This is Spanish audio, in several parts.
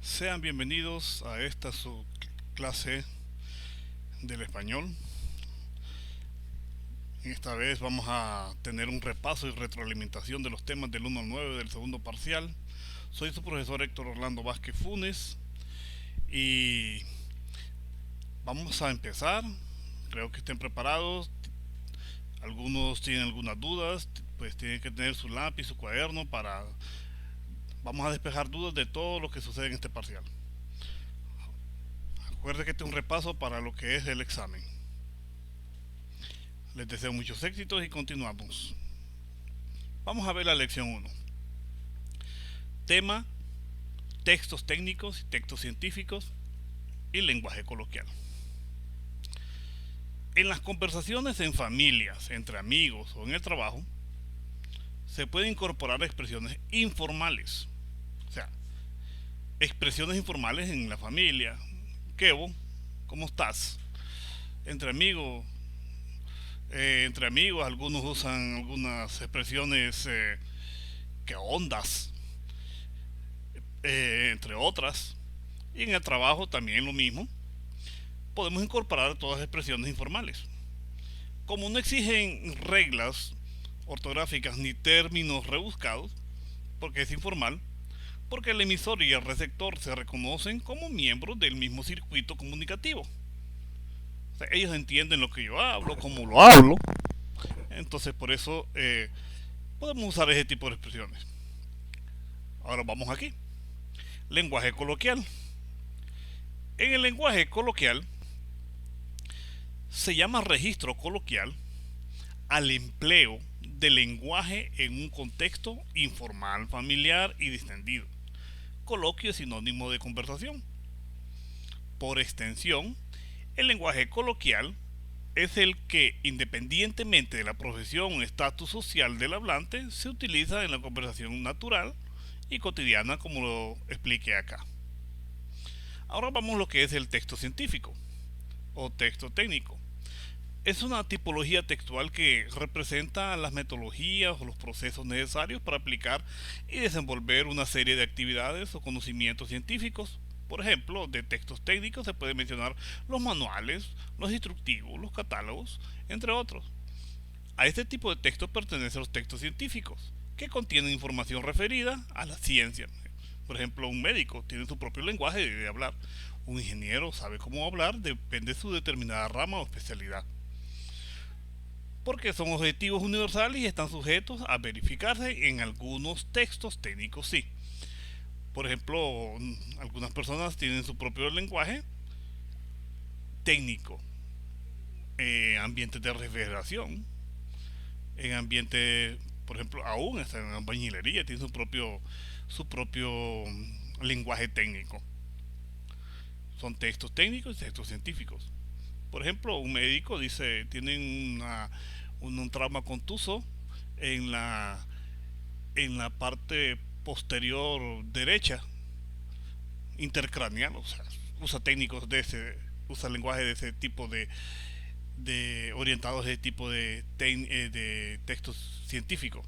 Sean bienvenidos a esta su clase del español. Esta vez vamos a tener un repaso y retroalimentación de los temas del 1 al 9 del segundo parcial. Soy su profesor Héctor Orlando Vázquez Funes y vamos a empezar. Creo que estén preparados. Algunos tienen algunas dudas, pues tienen que tener su lápiz, su cuaderno para... Vamos a despejar dudas de todo lo que sucede en este parcial. Recuerde que este es un repaso para lo que es el examen. Les deseo muchos éxitos y continuamos. Vamos a ver la lección 1. Tema: textos técnicos y textos científicos y lenguaje coloquial. En las conversaciones en familias, entre amigos o en el trabajo, se pueden incorporar expresiones informales. O sea, expresiones informales en la familia. ¿Qué ¿Cómo estás? Entre amigos, algunos usan algunas expresiones que ondas, entre otras. Y en el trabajo también lo mismo. Podemos incorporar todas las expresiones informales. Como no exigen reglas ortográficas ni términos rebuscados, porque es informal, porque el emisor y el receptor se reconocen como miembros del mismo circuito comunicativo. O sea, ellos entienden lo que yo hablo, cómo lo hablo. Entonces por eso podemos usar ese tipo de expresiones. Ahora vamos aquí. Lenguaje coloquial. En el lenguaje coloquial se llama registro coloquial al empleo del lenguaje en un contexto informal, familiar y distendido. Coloquio es sinónimo de conversación. Por extensión, el lenguaje coloquial es el que, independientemente de la profesión o estatus social del hablante, se utiliza en la conversación natural y cotidiana, como lo expliqué acá. Ahora vamos a lo que es el texto científico o texto técnico. Es una tipología textual que representa las metodologías o los procesos necesarios para aplicar y desenvolver una serie de actividades o conocimientos científicos. Por ejemplo, de textos técnicos se puede mencionar los manuales, los instructivos, los catálogos, entre otros. A este tipo de textos pertenecen los textos científicos, que contienen información referida a la ciencia. Por ejemplo, un médico tiene su propio lenguaje de hablar. Un ingeniero sabe cómo hablar, depende de su determinada rama o especialidad, porque son objetivos universales y están sujetos a verificarse en algunos textos técnicos, sí. Por ejemplo, algunas personas tienen su propio lenguaje técnico, ambientes de refrigeración, en ambientes, por ejemplo, aún hasta en la bañilería tiene su propio lenguaje técnico. Son textos técnicos y textos científicos. Por ejemplo, un médico dice, tienen un trauma contuso en la parte posterior derecha, intercraneal, o sea, usa técnicos usa lenguaje de ese tipo de orientados a ese tipo de textos científicos.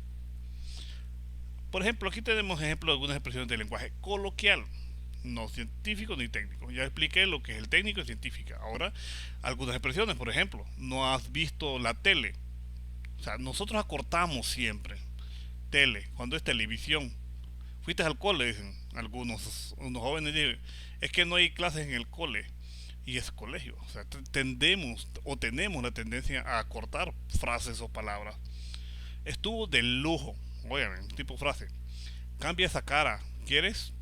Por ejemplo, aquí tenemos ejemplos de algunas expresiones de lenguaje coloquial, no científico ni técnico. Ya expliqué lo que es el técnico y científica. Ahora, algunas expresiones, por ejemplo, no has visto la tele. O sea, nosotros acortamos siempre tele, cuando es televisión. Fuiste al cole, dicen algunos unos jóvenes, dicen, es que no hay clases en el cole. Y es colegio. O sea, tendemos o tenemos la tendencia a acortar frases o palabras. Estuvo de lujo. Oigan, tipo frase. Cambia esa cara. ¿Quieres?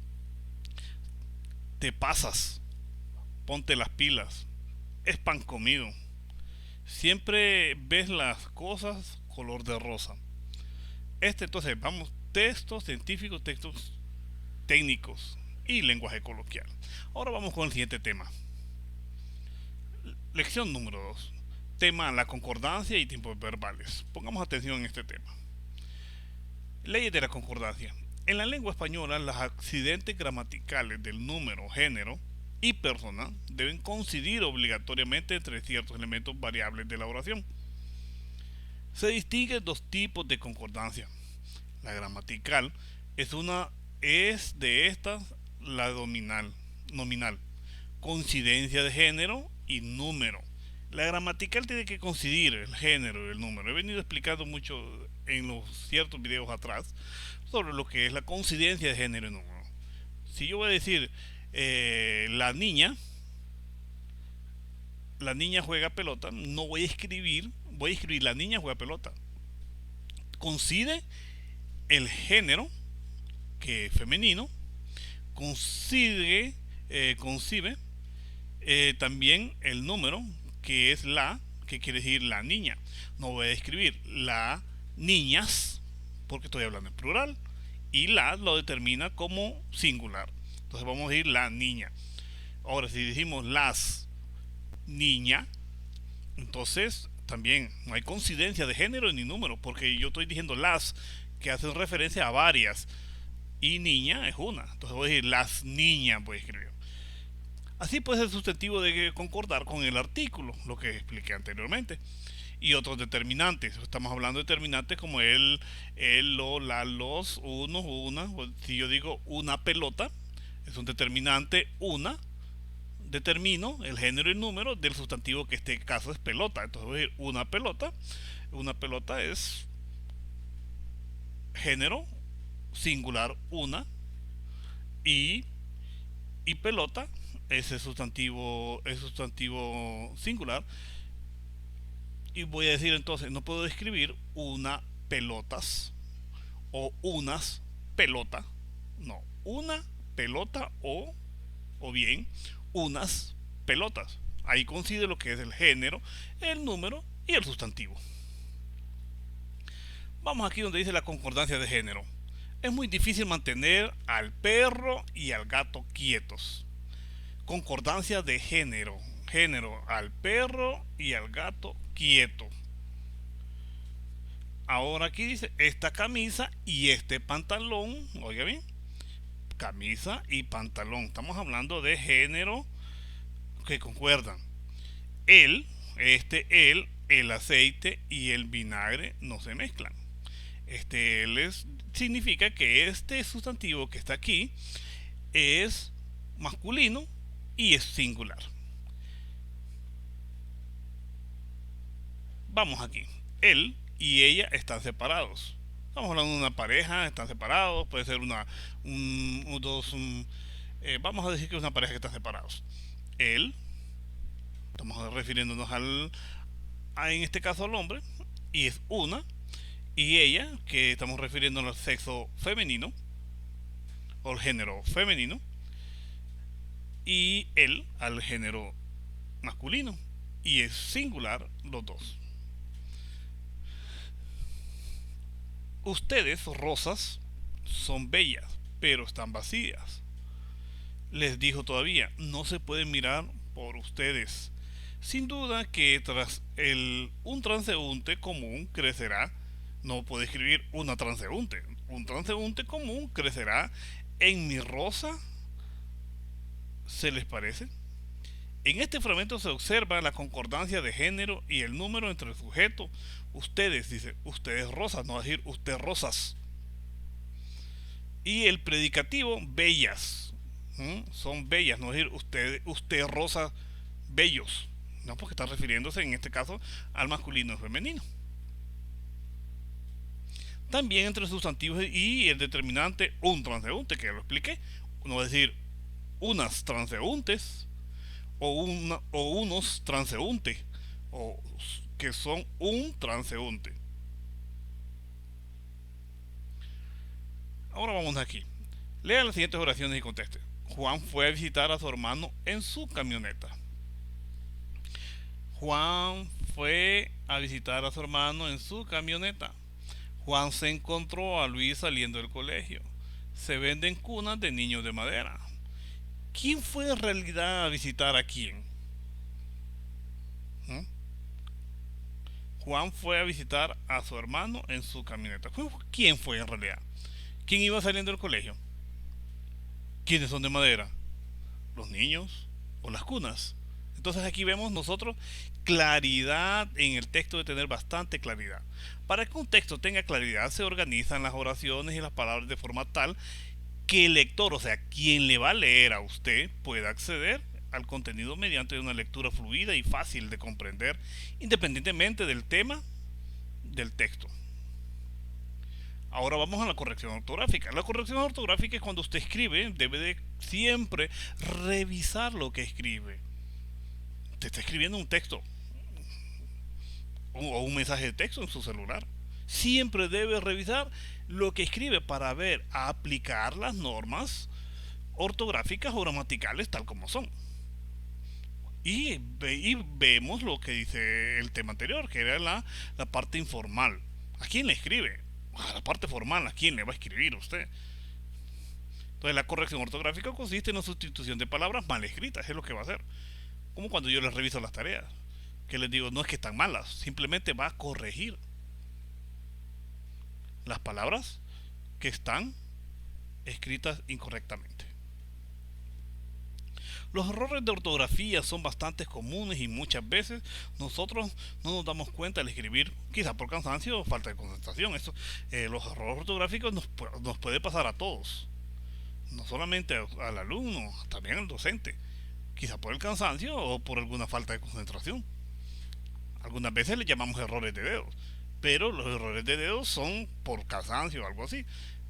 Te pasas. Ponte las pilas. Es pan comido. Siempre ves las cosas color de rosa. Entonces, vamos, textos científicos, textos técnicos y lenguaje coloquial. Ahora vamos con el siguiente tema. Lección número 2. Tema: la concordancia y tiempos verbales. Pongamos atención en este tema. Leyes de la concordancia. En la lengua española, los accidentes gramaticales del número, género y persona deben coincidir obligatoriamente entre ciertos elementos variables de la oración. Se distinguen dos tipos de concordancia. La gramatical es de estas la nominal, coincidencia de género y número. La gramatical tiene que coincidir el género y el número. He venido explicando mucho en los ciertos videos atrás sobre lo que es la coincidencia de género y número. Si yo voy a decir la niña juega pelota, no voy a escribir la niña juega pelota. Coincide el género, que es femenino, concibe también el número, que es que quiere decir la niña. No voy a escribir la niñas, porque estoy hablando en plural, y la lo determina como singular. Entonces vamos a decir la niña. Ahora, si decimos las niña, entonces también no hay coincidencia de género ni número, porque yo estoy diciendo las, que hacen referencia a varias, y niña es una. Entonces voy a decir las niñas, voy a escribir. Así puede ser susceptivo de concordar con el artículo, lo que expliqué anteriormente. Y otros determinantes. Estamos hablando de determinantes como el, lo, la, los, uno, una. Si yo digo una pelota, es un determinante una. Determino el género y el número del sustantivo, que en este caso es pelota. Entonces voy a decir una pelota. Una pelota es género singular una, y pelota es el sustantivo singular. Y voy a decir entonces, no puedo describir una pelotas o unas pelota, no, una pelota o bien unas pelotas. Ahí coincide lo que es el género, el número y el sustantivo. Vamos aquí donde dice la concordancia de género. Es muy difícil mantener al perro y al gato quietos. Concordancia de género. Género, al perro y al gato quieto. Ahora aquí dice esta camisa y este pantalón. Oiga bien, camisa y pantalón. Estamos hablando de género que concuerdan. El aceite y el vinagre no se mezclan. Significa que este sustantivo que está aquí es masculino y es singular. Vamos aquí. Él y ella están separados. Estamos hablando de una pareja, están separados. Puede ser vamos a decir que es una pareja que están separados. Él, estamos refiriéndonos en este caso al hombre, y es una. Y ella, que estamos refiriéndonos al sexo femenino o al género femenino, y él al género masculino, y es singular los dos. Ustedes, rosas, son bellas, pero están vacías. Les dijo todavía, no se pueden mirar por ustedes. Sin duda que tras un transeúnte común crecerá. No puede escribir una transeúnte. Un transeúnte común crecerá en mi rosa. ¿Se les parece? En este fragmento se observa la concordancia de género y el número entre el sujeto. Ustedes, dice, ustedes rosas, no va a decir usted rosas. Y el predicativo, bellas. Son bellas, no va a decir usted rosas, bellos. No, porque está refiriéndose en este caso al masculino y femenino. También entre sustantivos y el determinante un transeúnte, que ya lo expliqué. No va a decir unas transeúntes o unos transeúntes, o que son un transeúnte. Ahora vamos aquí. Lea las siguientes oraciones y conteste. Juan fue a visitar a su hermano en su camioneta. Juan fue a visitar a su hermano en su camioneta. Juan se encontró a Luis saliendo del colegio. Se venden cunas de niños de madera. ¿Quién fue en realidad a visitar a quién? Juan fue a visitar a su hermano en su camioneta. ¿Quién fue en realidad? ¿Quién iba saliendo del colegio? ¿Quiénes son de madera? ¿Los niños o las cunas? Entonces aquí vemos nosotros claridad en el texto, de tener bastante claridad. Para que un texto tenga claridad se organizan las oraciones y las palabras de forma tal que el lector, o sea, quien le va a leer a usted, pueda acceder al contenido mediante una lectura fluida y fácil de comprender, independientemente del tema del texto. Ahora vamos a la corrección ortográfica. La corrección ortográfica es cuando usted escribe, debe de siempre revisar lo que escribe. Usted está escribiendo un texto o un mensaje de texto en su celular. Siempre debe revisar lo que escribe para ver, aplicar las normas ortográficas o gramaticales tal como son. Y vemos lo que dice el tema anterior, que era la parte informal. ¿A quién le escribe? A la parte formal, ¿a quién le va a escribir usted? Entonces la corrección ortográfica consiste en la sustitución de palabras mal escritas, es lo que va a hacer. Como cuando yo les reviso las tareas, que les digo, no es que están malas, simplemente va a corregir las palabras que están escritas incorrectamente. Los errores de ortografía son bastante comunes y muchas veces nosotros no nos damos cuenta al escribir, quizá por cansancio o falta de concentración. Los errores ortográficos nos puede pasar a todos, no solamente al alumno, también al docente, quizá por el cansancio o por alguna falta de concentración. Algunas veces le llamamos errores de dedos, pero los errores de dedos son por cansancio o algo así.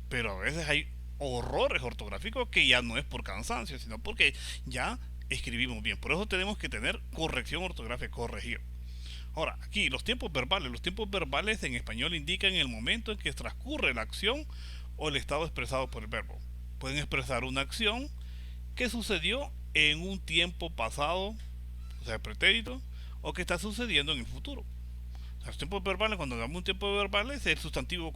Pero a veces hay horrores ortográficos que ya no es por cansancio, sino porque ya escribimos bien. Por eso tenemos que tener corrección ortográfica, corregir. Ahora, aquí los tiempos verbales. Los tiempos verbales en español indican el momento en que transcurre la acción o el estado expresado por el verbo. Pueden expresar una acción que sucedió en un tiempo pasado, o sea, pretérito, o que está sucediendo en el futuro. O sea, los tiempos verbales, cuando damos un tiempo verbal, es el sustantivo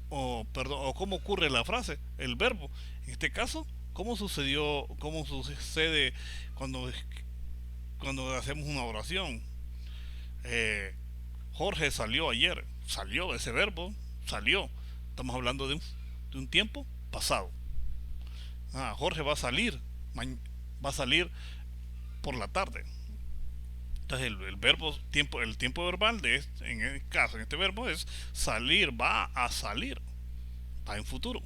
o cómo ocurre la frase, el verbo. En este caso, cómo sucede cuando, cuando hacemos una oración. Eh, Jorge salió ayer, salió ese verbo, salió. Estamos hablando de un tiempo pasado. Jorge va a salir, va a salir por la tarde. Entonces el tiempo verbal en el caso, en este verbo es salir, va a salir, va en futuro.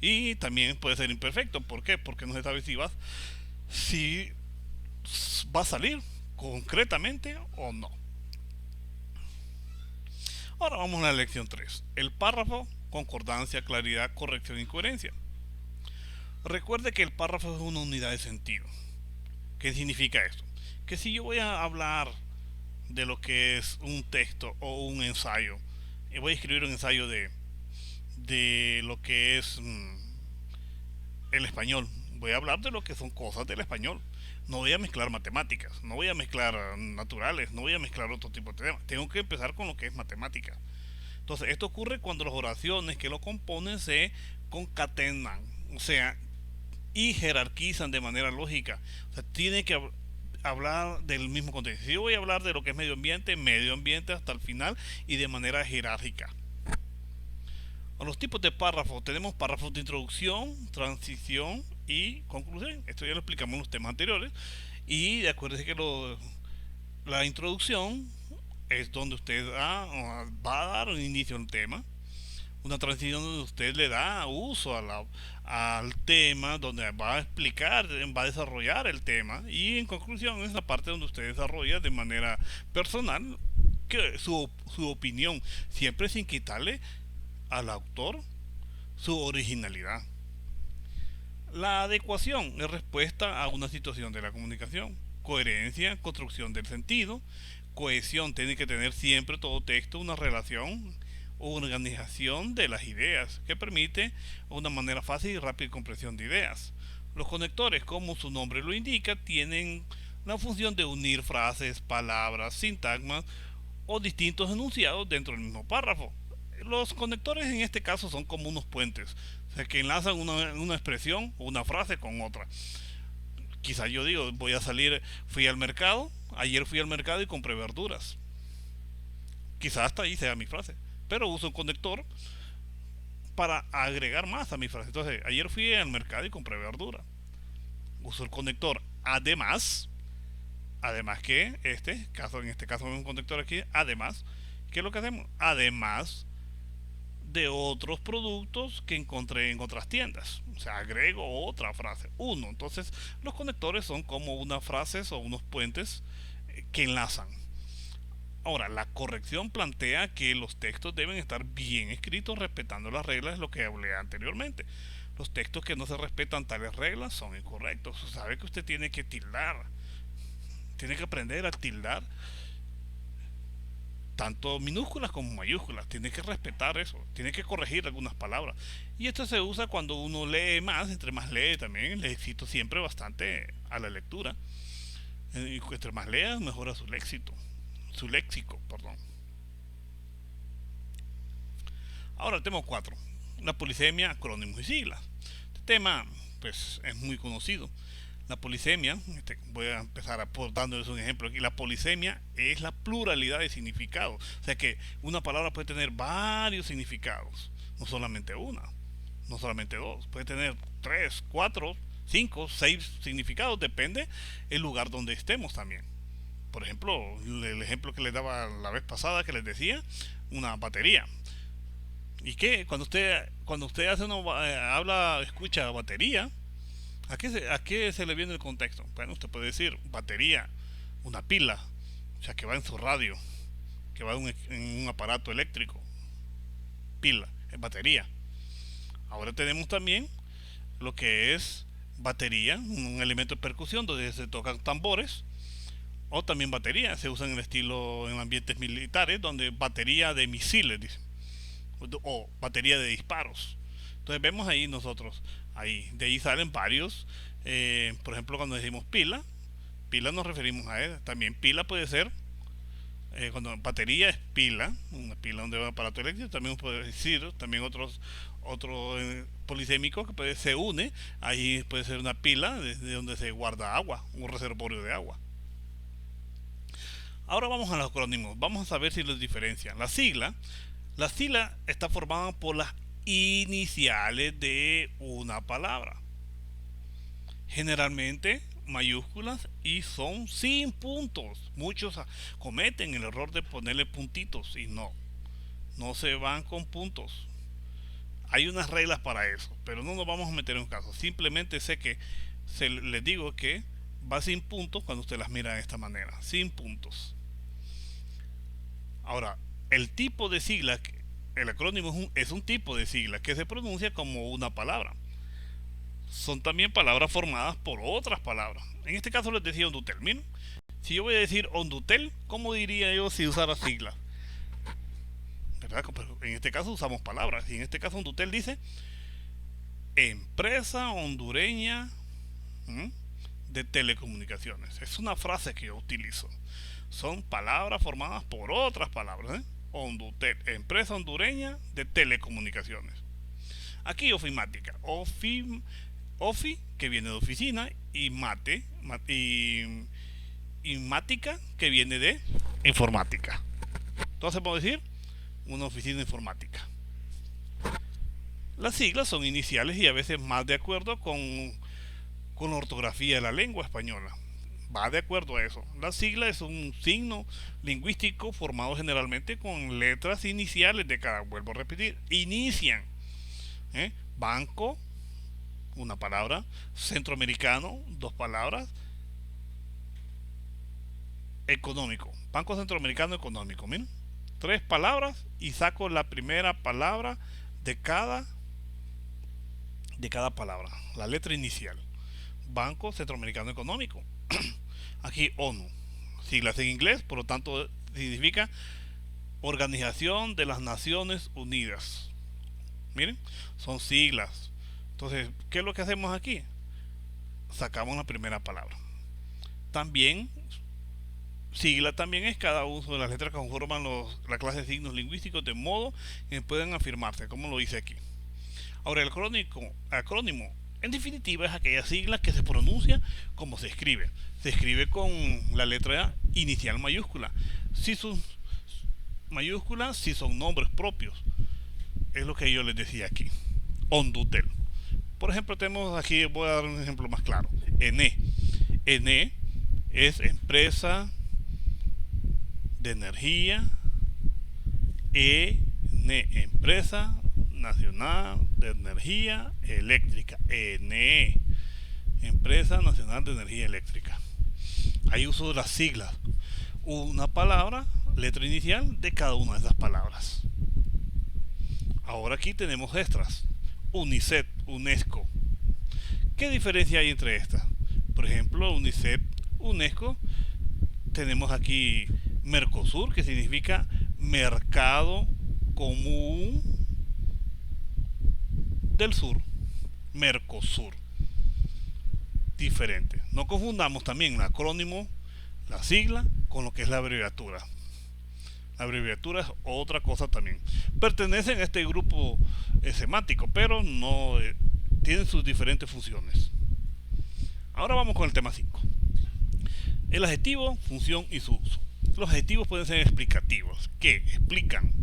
Y también puede ser imperfecto. ¿Por qué? Porque no se sabe si va a salir concretamente o no. Ahora vamos a la lección 3. El párrafo, concordancia, claridad, corrección y coherencia. Recuerde que el párrafo es una unidad de sentido. ¿Qué significa esto? Que si yo voy a hablar de lo que es un texto o un ensayo, y voy a escribir un ensayo de lo que es el español, voy a hablar de lo que son cosas del español. No voy a mezclar matemáticas, no voy a mezclar naturales, no voy a mezclar otro tipo de temas. Tengo que empezar con lo que es matemática. Entonces, esto ocurre cuando las oraciones que lo componen se concatenan, o sea, y jerarquizan de manera lógica. O sea, tiene que hablar del mismo contenido. Si yo voy a hablar de lo que es medio ambiente hasta el final y de manera jerárquica. A los tipos de párrafos, tenemos párrafos de introducción, transición y conclusión. Esto ya lo explicamos en los temas anteriores. Y acuérdense que la introducción es donde usted va a dar un inicio al tema. Una transición donde usted le da uso al tema, donde va a explicar, va a desarrollar el tema. Y en conclusión es la parte donde usted desarrolla de manera personal su opinión, siempre sin quitarle al autor su originalidad. La adecuación es respuesta a una situación de la comunicación. Coherencia, construcción del sentido. Cohesión, tiene que tener siempre todo texto una relación o organización de las ideas que permite una manera fácil y rápida de comprensión de ideas. Los conectores, como su nombre lo indica, tienen la función de unir frases, palabras, sintagmas o distintos enunciados dentro del mismo párrafo. Los conectores en este caso son como unos puentes, o sea, que enlazan una expresión o una frase con otra. Quizás yo digo, ayer fui al mercado y compré verduras. Quizás hasta ahí sea mi frase, pero uso un conector para agregar más a mi frase. Entonces, ayer fui al mercado y compré verdura. Uso el conector además que en este caso es un conector aquí, además, ¿qué es lo que hacemos? Además de otros productos que encontré en otras tiendas. O sea, agrego otra frase, uno. Entonces, los conectores son como unas frases o unos puentes que enlazan. Ahora, la corrección plantea que los textos deben estar bien escritos respetando las reglas, lo que hablé anteriormente. Los textos que no se respetan tales reglas son incorrectos. Sabe que usted tiene que tildar, tiene que aprender a tildar tanto minúsculas como mayúsculas. Tiene que respetar eso, tiene que corregir algunas palabras. Y esto se usa cuando uno lee más, entre más lee también, le excito siempre bastante a la lectura. Y entre más lea, mejora su léxico, perdón. Ahora el tema 4, la polisemia, acrónimos y siglas. Este tema pues es muy conocido. La polisemia, voy a empezar dándoles un ejemplo aquí. La polisemia es la pluralidad de significados. O sea que una palabra puede tener varios significados, no solamente una, no solamente dos. Puede tener 3, 4, 5, 6 significados, depende el lugar donde estemos también. Por ejemplo, el ejemplo que les daba la vez pasada que les decía, una batería. ¿Y qué? Cuando usted hace escucha batería, ¿a qué se le viene el contexto? Bueno, usted puede decir batería, una pila, o sea, que va en su radio, que va en un aparato eléctrico, pila, es batería. Ahora tenemos también lo que es batería, un elemento de percusión donde se tocan tambores, o también batería, se usa en el estilo en ambientes militares, donde batería de misiles, dicen, o batería de disparos. Entonces vemos ahí nosotros, de ahí salen varios. Por ejemplo, cuando decimos pila nos referimos a él. También pila puede ser, cuando batería es pila, una pila donde va aparato eléctrico. También puede decir, también otro polisémico que se une, ahí puede ser una pila desde donde se guarda agua, un reservorio de agua. Ahora vamos a los acrónimos, vamos a saber si los diferencian. La sigla está formada por las iniciales de una palabra, generalmente mayúsculas, y son sin puntos. Muchos cometen el error de ponerle puntitos y no se van con puntos. Hay unas reglas para eso, pero no nos vamos a meter en un caso. Simplemente sé que les digo que va sin puntos cuando usted las mira de esta manera, sin puntos. Ahora, el tipo de sigla, el acrónimo es un tipo de sigla que se pronuncia como una palabra. Son también palabras formadas por otras palabras. En este caso les decía Hondutel. Miren, si yo voy a decir Hondutel, ¿cómo diría yo si usara sigla? ¿Verdad? En este caso usamos palabras. Y en este caso Hondutel dice Empresa Hondureña de Telecomunicaciones. Es una frase que yo utilizo. Son palabras formadas por otras palabras. Hondutel, Empresa Hondureña de Telecomunicaciones. Aquí ofimática. Ofi, que viene de oficina, y mática, que viene de informática. Entonces podemos decir una oficina informática. Las siglas son iniciales y a veces más de acuerdo con la ortografía de la lengua española. Va de acuerdo a eso. La sigla es un signo lingüístico formado generalmente con letras iniciales de cada, vuelvo a repetir, inician. Banco, una palabra. Centroamericano, dos palabras. Económico, Banco Centroamericano Económico. Miren, 3 palabras y saco la primera palabra de cada palabra, la letra inicial. Banco Centroamericano Económico. Aquí ONU, siglas en inglés, por lo tanto significa Organización de las Naciones Unidas. Miren, son siglas. Entonces, ¿qué es lo que hacemos aquí? Sacamos la primera palabra. También, sigla también es cada uno de las letras que conforman la clase de signos lingüísticos de modo que puedan afirmarse, como lo dice aquí. Ahora, el acrónimo en definitiva es aquella sigla que se pronuncia como se escribe. Se escribe con la letra inicial mayúscula. Si son mayúsculas, si son nombres propios. Es lo que yo les decía aquí. Hondutel. Por ejemplo, tenemos aquí, voy a dar un ejemplo más claro. ENE. ENE es Empresa de Energía. ENE, Empresa Nacional de Energía Eléctrica, ENE, Empresa Nacional de Energía Eléctrica. Hay uso de las siglas, una palabra, letra inicial de cada una de esas palabras. Ahora aquí tenemos extras: UNICEF, UNESCO. ¿Qué diferencia hay entre estas? Por ejemplo, UNICEF, UNESCO, tenemos aquí Mercosur, que significa Mercado Común del Sur. Mercosur. Diferente. No confundamos también el acrónimo, la sigla, con lo que es la abreviatura. La abreviatura es otra cosa también. Pertenecen a este grupo semántico, pero no tienen sus diferentes funciones. Ahora vamos con el tema 5. El adjetivo, función y su uso. Los adjetivos pueden ser explicativos, que explican,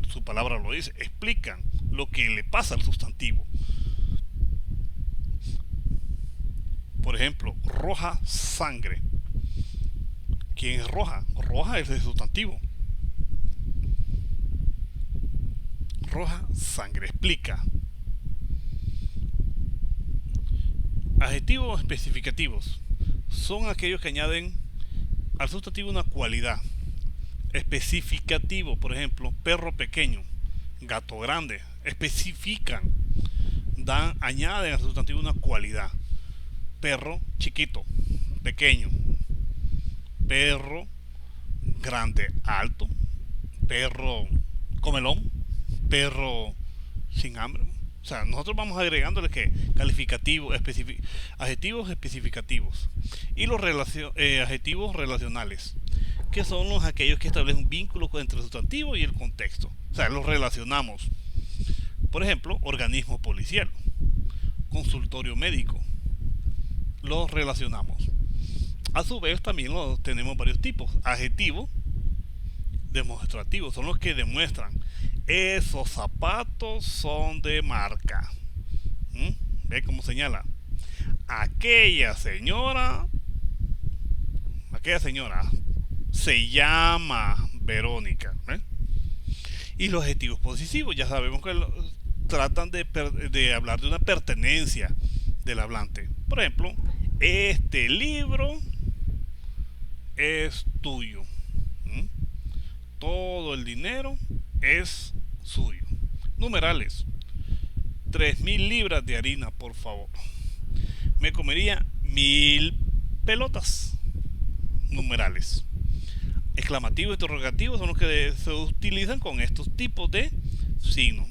su palabra lo dice, explican lo que le pasa al sustantivo. Por ejemplo, roja sangre. ¿Quién es roja? Roja es el sustantivo. Roja sangre, explica. Adjetivos especificativos son aquellos que añaden al sustantivo una cualidad. Especificativo, por ejemplo, perro pequeño, gato grande, especifican, añaden al sustantivo una cualidad. Perro chiquito, pequeño, perro grande, alto, perro comelón, perro sin hambre. O sea, nosotros vamos agregándole que calificativos, adjetivos especificativos y los adjetivos relacionales, que son aquellos que establecen un vínculo entre el sustantivo y el contexto. O sea, los relacionamos. Por ejemplo, organismo policial, consultorio médico, los relacionamos. A su vez también tenemos varios tipos. Adjetivos demostrativos son los que demuestran: esos zapatos son de marca. ¿Ve cómo señala? Aquella señora se llama Verónica. Y los adjetivos posesivos, ya sabemos que tratan de hablar de una pertenencia del hablante. Por ejemplo, este libro es tuyo. Todo el dinero es suyo. Numerales: 3.000 libras de harina, por favor. Me comería 1.000 pelotas. Numerales. Exclamativos, interrogativos son los que se utilizan con estos tipos de signos.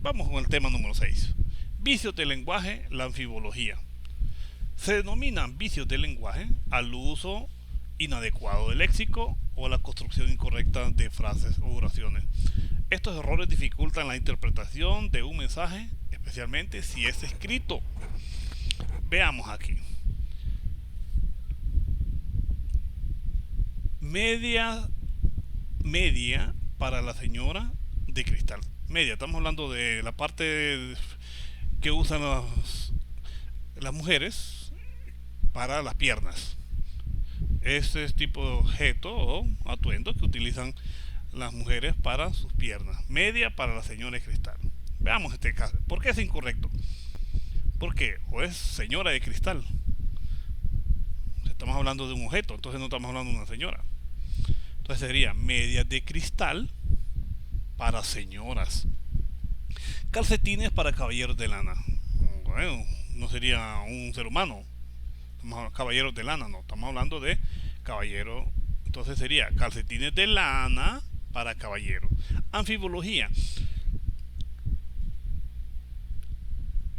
Vamos con el tema número 6. Vicios del lenguaje, la anfibología. Se denominan vicios del lenguaje al uso inadecuado del léxico o la construcción incorrecta de frases o oraciones. Estos errores dificultan la interpretación de un mensaje, especialmente si es escrito. Veamos aquí. Media para la señora de cristal. Media, estamos hablando de la parte que usan las mujeres para las piernas. Ese es tipo de objeto o atuendo que utilizan las mujeres para sus piernas. Media para la señora de cristal. Veamos este caso. ¿Por qué es incorrecto? Porque o es señora de cristal. Estamos hablando de un objeto, entonces no estamos hablando de una señora. Entonces sería medias de cristal para señoras. Calcetines para caballeros de lana. Bueno, no sería un ser humano. Caballeros de lana, no, estamos hablando de caballero. Entonces sería calcetines de lana para caballero. Anfibología.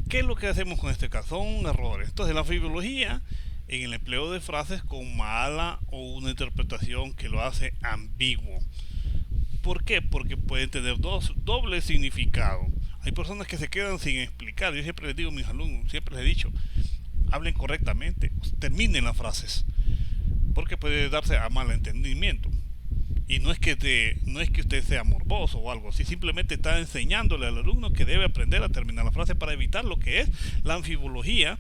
¿Qué es lo que hacemos con este caso? Son errores. Entonces la anfibología en el empleo de frases con mala o una interpretación que lo hace ambiguo. ¿Por qué? Porque pueden tener doble significado. Hay personas que se quedan sin explicar. Yo siempre les digo a mis alumnos, siempre les he dicho, hablen correctamente, terminen las frases, porque puede darse a malentendimiento. Y no es que usted sea morboso o algo así, simplemente está enseñándole al alumno que debe aprender a terminar la frase para evitar lo que es la anfibología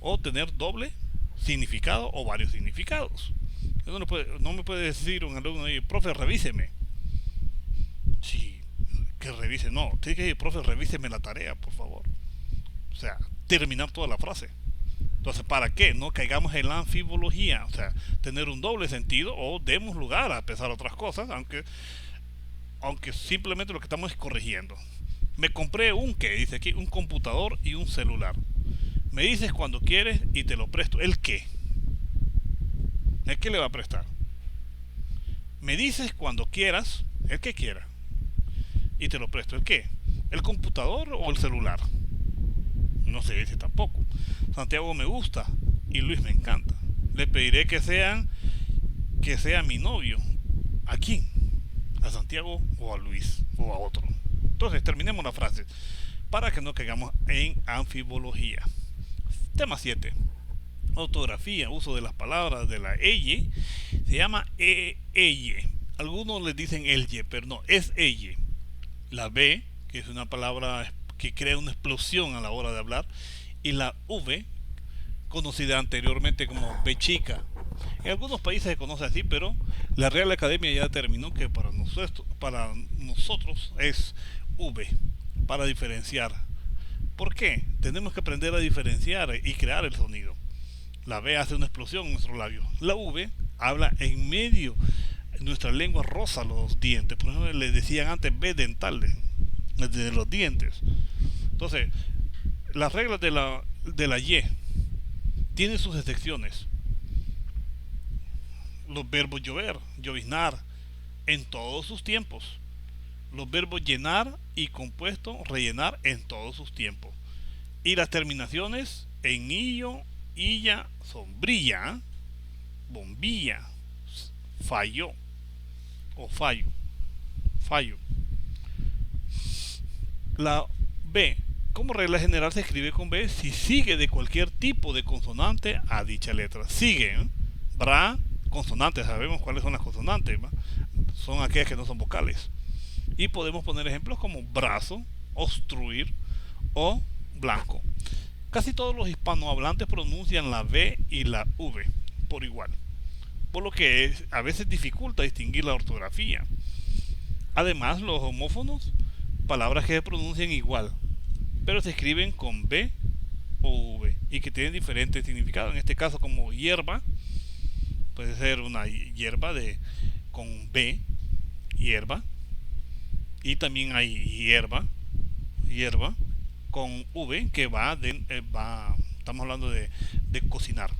o tener doble significado o varios significados. No me puede decir un alumno, oye, profe, revíseme. Sí, que revise. No, tiene que decir, profe, revíseme la tarea, por favor. O sea, terminar toda la frase. Entonces, ¿para qué? No caigamos en la anfibología, o sea, tener un doble sentido o demos lugar a pensar otras cosas, aunque simplemente lo que estamos es corrigiendo. Me compré dice aquí, un computador y un celular. Me dices cuando quieres y te lo presto. ¿El qué? ¿El qué le va a prestar? Me dices cuando quieras, el que quiera, y te lo presto. ¿El qué? ¿El computador o el celular? No se dice tampoco. Santiago me gusta y Luis me encanta. Le pediré que sea mi novio. ¿A quién? ¿A Santiago o a Luis o a otro? Entonces terminemos la frase para que no caigamos en anfibología. Tema 7. Ortografía, uso de las palabras de la elle. Se llama elle. Algunos les dicen elle, pero no, es elle. La B, que es una palabra que crea una explosión a la hora de hablar, y la V, conocida anteriormente como B chica. En algunos países se conoce así, pero la Real Academia ya determinó que para nosotros es V, para diferenciar. ¿Por qué? Tenemos que aprender a diferenciar y crear el sonido. La B hace una explosión en nuestro labio. La V habla en medio. Nuestra lengua roza los dientes. Por ejemplo, le decían antes B dentales, de los dientes. Entonces, las reglas de la Y tienen sus excepciones. Los verbos llover, lloviznar, en todos sus tiempos. Los verbos llenar y compuesto, rellenar, en todos sus tiempos. Y las terminaciones en illo, illa, sombrilla, bombilla, falló o fallo. La B, como regla general, se escribe con B si sigue de cualquier tipo de consonante a dicha letra. Sigue, bra, consonantes, sabemos cuáles son las consonantes, ¿va? Son aquellas que no son vocales. Y podemos poner ejemplos como brazo, obstruir o blanco. Casi todos los hispanohablantes pronuncian la B y la V por igual, por lo que a veces dificulta distinguir la ortografía. Además, los homófonos, palabras que se pronuncian igual, pero se escriben con B o V y que tienen diferentes significados. En este caso, como hierba, puede ser una hierba con B, hierba, y también hay hierba con V que estamos hablando de cocinar.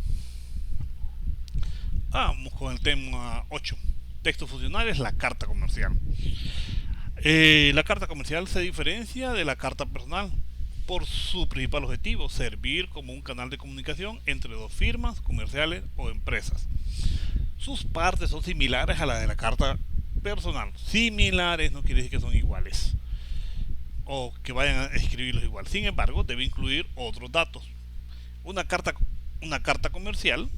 Vamos con el tema 8. Textos funcionales, la carta comercial. La carta comercial se diferencia de la carta personal por su principal objetivo, servir como un canal de comunicación entre dos firmas comerciales o empresas. Sus partes son similares a las de la carta personal. Similares no quiere decir que son iguales o que vayan a escribirlos igual. Sin embargo, debe incluir otros datos. Una carta comercial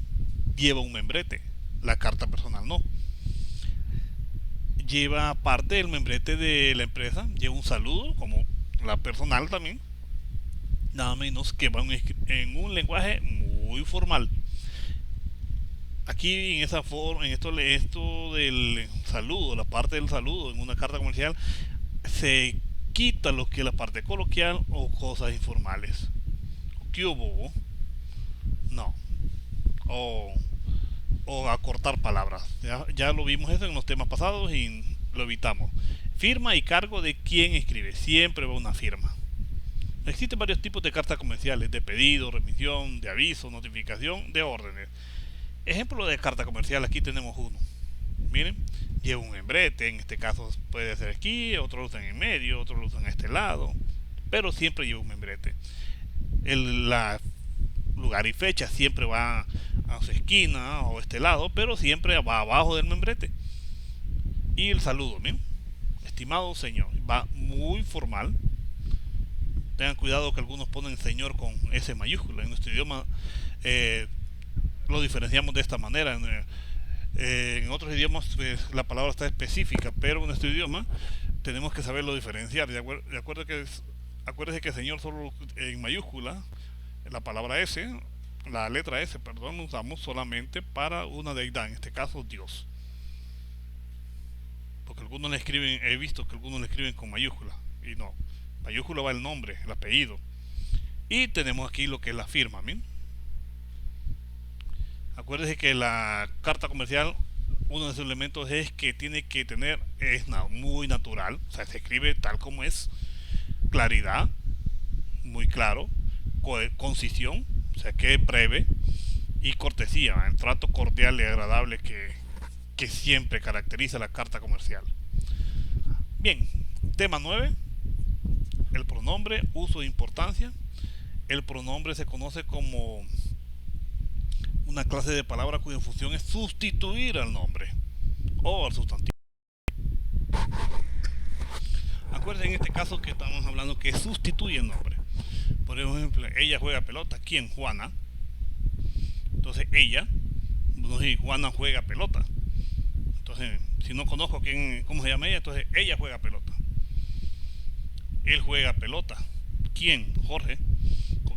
lleva un membrete, la carta personal no. Lleva parte del membrete de la empresa, lleva un saludo, como la personal también, nada menos que va en un lenguaje muy formal. Aquí en esto del saludo, la parte del saludo en una carta comercial, se quita lo que es la parte coloquial o cosas informales. ¿Qué hubo? No. O acortar palabras. Ya lo vimos eso en los temas pasados y lo evitamos. Firma y cargo de quien escribe. Siempre va una firma. Existen varios tipos de cartas comerciales: de pedido, remisión, de aviso, notificación, de órdenes. Ejemplo de carta comercial, aquí tenemos uno. Miren, lleva un membrete, en este caso puede ser aquí, otro lo usan en medio, otro lo usan en este lado, pero siempre lleva un membrete. La lugar y fecha siempre va a su esquina o este lado, pero siempre va abajo del membrete. Y el saludo, miren, estimado señor, va muy formal. Tengan cuidado que algunos ponen señor con S mayúscula. En nuestro idioma lo diferenciamos de esta manera. En otros idiomas pues, la palabra está específica, pero en nuestro idioma tenemos que saberlo diferenciar. Acuérdese que señor solo en mayúscula, la palabra S, la letra S, perdón, usamos solamente para una deidad, en este caso Dios. Porque algunos le escriben, he visto que algunos le escriben con mayúscula, y no. Mayúscula va el nombre, el apellido. Y tenemos aquí lo que es la firma, ¿bien? Acuérdense que la carta comercial, uno de sus elementos es que tiene que tener, es muy natural, o sea, se escribe tal como es, claridad, muy claro, concisión, o sea, que es breve, y cortesía, el trato cordial y agradable que siempre caracteriza la carta comercial. Bien, tema 9, el pronombre, uso e importancia. El pronombre se conoce como una clase de palabra cuya función es sustituir al nombre o al sustantivo. Acuérdense en este caso que estamos hablando que sustituye el nombre. Por ejemplo, ella juega pelota. ¿Quién? Juana. Entonces ella, no sé, Juana juega pelota. Entonces, si no conozco cómo se llama ella, entonces ella juega pelota. Él juega pelota. ¿Quién? Jorge.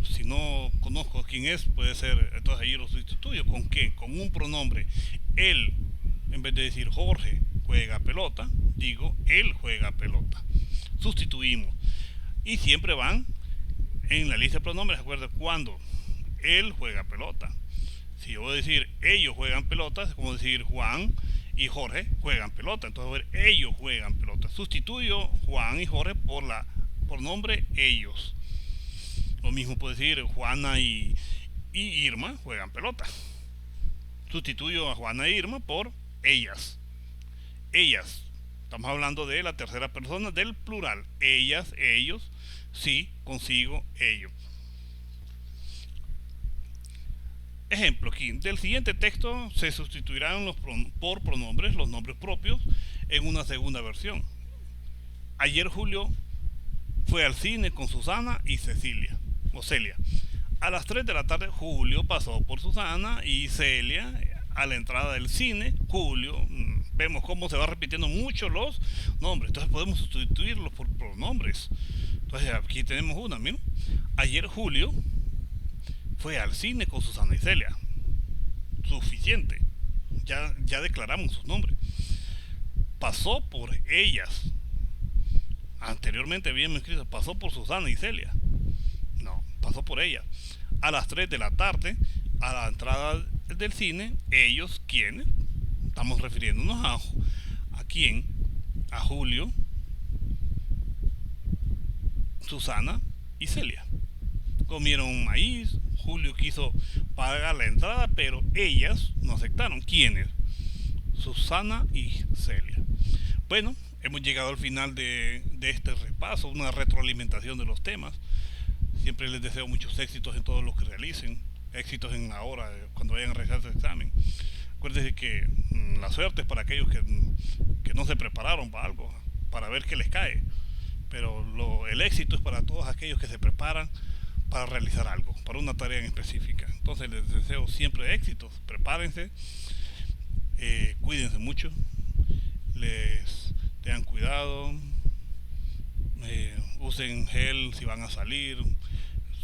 Si no conozco quién es, puede ser, entonces ahí lo sustituyo. ¿Con qué? Con un pronombre. Él, en vez de decir Jorge juega pelota, digo él juega pelota. Sustituimos. Y siempre van en la lista de pronombres. Recuerda cuando él juega pelota. Si yo voy a decir ellos juegan pelota, es como decir Juan y Jorge juegan pelota. Entonces, ellos juegan pelota. Sustituyo Juan y Jorge por nombre ellos. Lo mismo puedo decir Juana y Irma juegan pelota. Sustituyo a Juana e Irma por ellas. Ellas. Estamos hablando de la tercera persona del plural. Ellas, ellos, sí, consigo, ellos. Ejemplo aquí, del siguiente texto se sustituirán por pronombres los nombres propios en una segunda versión. Ayer Julio fue al cine con Susana y Celia. A las 3 de la tarde Julio pasó por Susana y Celia a la entrada del cine. Julio, vemos cómo se va repitiendo mucho los nombres, entonces podemos sustituirlos por pronombres. Entonces aquí tenemos una, miren. Ayer Julio fue al cine con Susana y Celia. Suficiente. Ya declaramos sus nombres. Pasó por ellas. Anteriormente habíamos escrito pasó por Susana y Celia. No, pasó por ellas. A las 3 de la tarde, a la entrada del cine, ellos, ¿quiénes? Estamos refiriéndonos a quién. A Julio, Susana y Celia. Comieron maíz. Julio quiso pagar la entrada, pero ellas no aceptaron. ¿Quiénes? Susana y Celia. Bueno, hemos llegado al final de este repaso, una retroalimentación de los temas. Siempre les deseo muchos éxitos en todo lo que realicen, éxitos en la hora cuando vayan a realizar su examen. Acuérdense que la suerte es para aquellos que no se prepararon para algo, para ver qué les cae. Pero el éxito es para todos aquellos que se preparan para realizar algo, para una tarea en específica. Entonces les deseo siempre éxitos, prepárense, cuídense mucho, les tengan cuidado, usen gel si van a salir,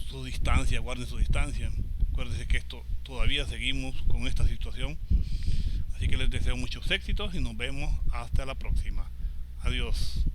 su distancia, guarden su distancia. Acuérdense que todavía seguimos con esta situación, así que les deseo muchos éxitos y nos vemos hasta la próxima. Adiós.